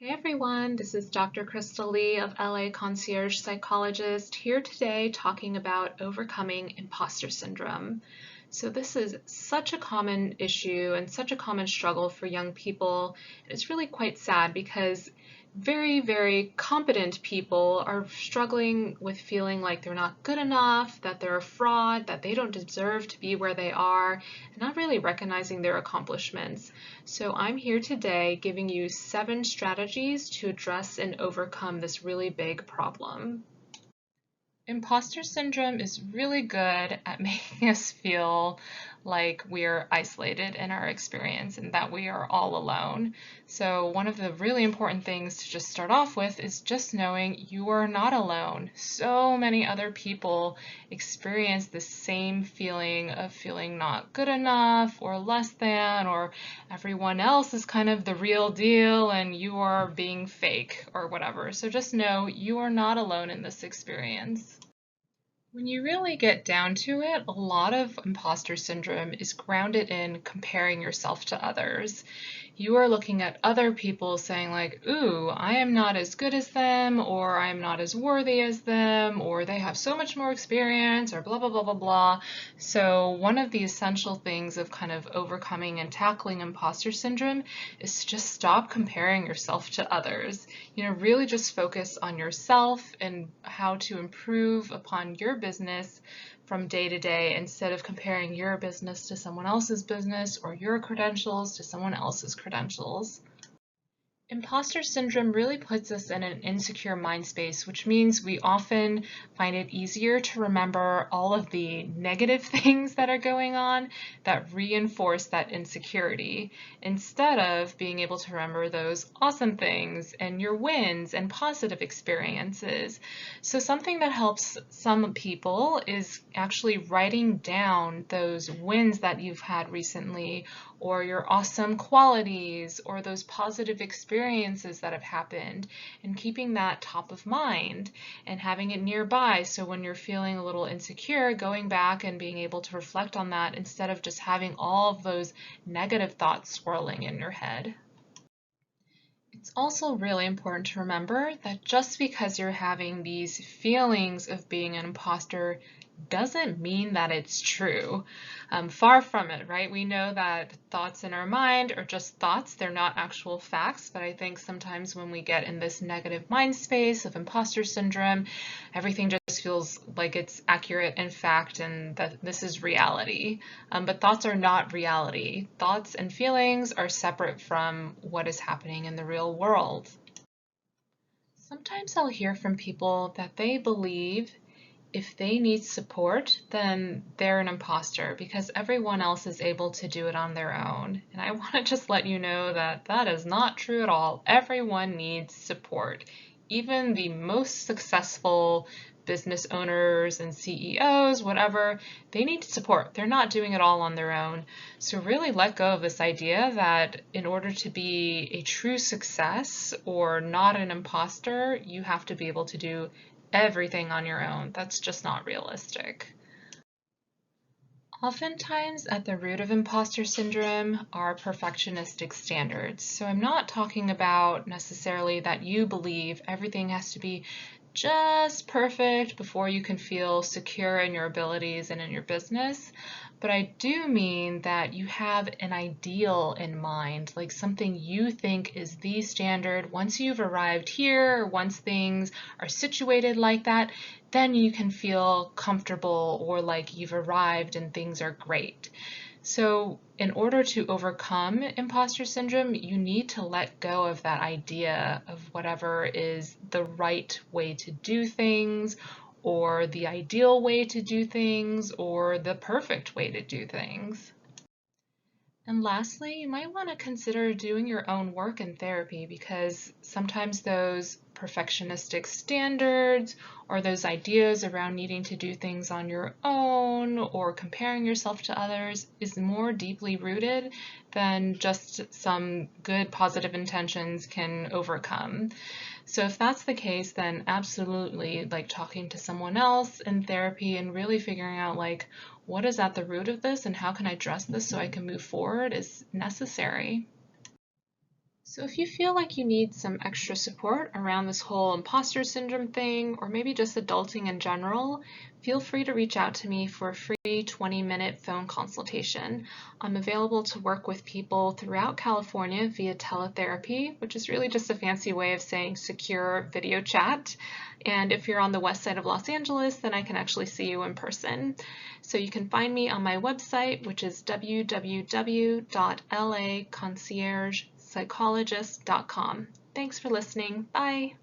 Hey everyone, this is Dr. Crystal Lee of LA Concierge Psychologist here today talking about overcoming imposter syndrome. So this is such a common issue and such a common struggle for young people. It's really quite sad because very competent people are struggling with feeling like they're not good enough, that they're a fraud, that they don't deserve to be where they are, and not really recognizing their accomplishments. So I'm here today giving you 7 strategies to address and overcome this really big problem. Imposter syndrome is really good at making us feel like we're isolated in our experience and that we are all alone. So one of the really important things to just start off with is just knowing you are not alone. So many other people experience the same feeling of feeling not good enough or less than, or everyone else is kind of the real deal and you are being fake or whatever. So just know you are not alone in this experience. When you really get down to it, a lot of imposter syndrome is grounded in comparing yourself to others. You are looking at other people saying like, ooh, I am not as good as them, or I am not as worthy as them, or they have so much more experience, or blah, blah, blah, blah, blah. So one of the essential things of kind of overcoming and tackling imposter syndrome is to just stop comparing yourself to others. Really just focus on yourself and how to improve upon your business from day to day instead of comparing your business to someone else's business or your credentials to someone else's credentials. Imposter syndrome really puts us in an insecure mind space, which means we often find it easier to remember all of the negative things that are going on that reinforce that insecurity, instead of being able to remember those awesome things and your wins and positive experiences. So something that helps some people is actually writing down those wins that you've had recently, or your awesome qualities, or those positive experiences that have happened, and keeping that top of mind and having it nearby. So when you're feeling a little insecure, going back and being able to reflect on that instead of just having all of those negative thoughts swirling in your head. It's also really important to remember that just because you're having these feelings of being an imposter doesn't mean that it's true. Far from it, right? We know that thoughts in our mind are just thoughts. They're not actual facts, but I think sometimes when we get in this negative mind space of imposter syndrome, everything just feels like it's accurate in fact and that this is reality. But thoughts are not reality. Thoughts and feelings are separate from what is happening in the real world. Sometimes I'll hear from people that they believe if they need support, then they're an imposter because everyone else is able to do it on their own. And I want to just let you know that that is not true at all. Everyone needs support. Even the most successful business owners and CEOs, whatever, they need support. They're not doing it all on their own. So really let go of this idea that in order to be a true success or not an imposter, you have to be able to do everything on your own. That's just not realistic. Oftentimes, at the root of imposter syndrome are perfectionistic standards. So I'm not talking about necessarily that you believe everything has to be just perfect before you can feel secure in your abilities and in your business. But I do mean that you have an ideal in mind, like something you think is the standard. Once you've arrived here, or once things are situated like that, then you can feel comfortable or like you've arrived and things are great. So in order to overcome imposter syndrome, you need to let go of that idea of whatever is the right way to do things, or the ideal way to do things, or the perfect way to do things. And lastly, you might want to consider doing your own work in therapy because sometimes those perfectionistic standards or those ideas around needing to do things on your own or comparing yourself to others is more deeply rooted than just some good positive intentions can overcome. So if that's the case, then absolutely like talking to someone else in therapy and really figuring out like what is at the root of this and how can I address this so I can move forward is necessary. So if you feel like you need some extra support around this whole imposter syndrome thing, or maybe just adulting in general, feel free to reach out to me for a free 20-minute phone consultation. I'm available to work with people throughout California via teletherapy, which is really just a fancy way of saying secure video chat. And if you're on the west side of Los Angeles, then I can actually see you in person. So you can find me on my website, which is www.laconciergepsychologist.com. Thanks for listening. Bye.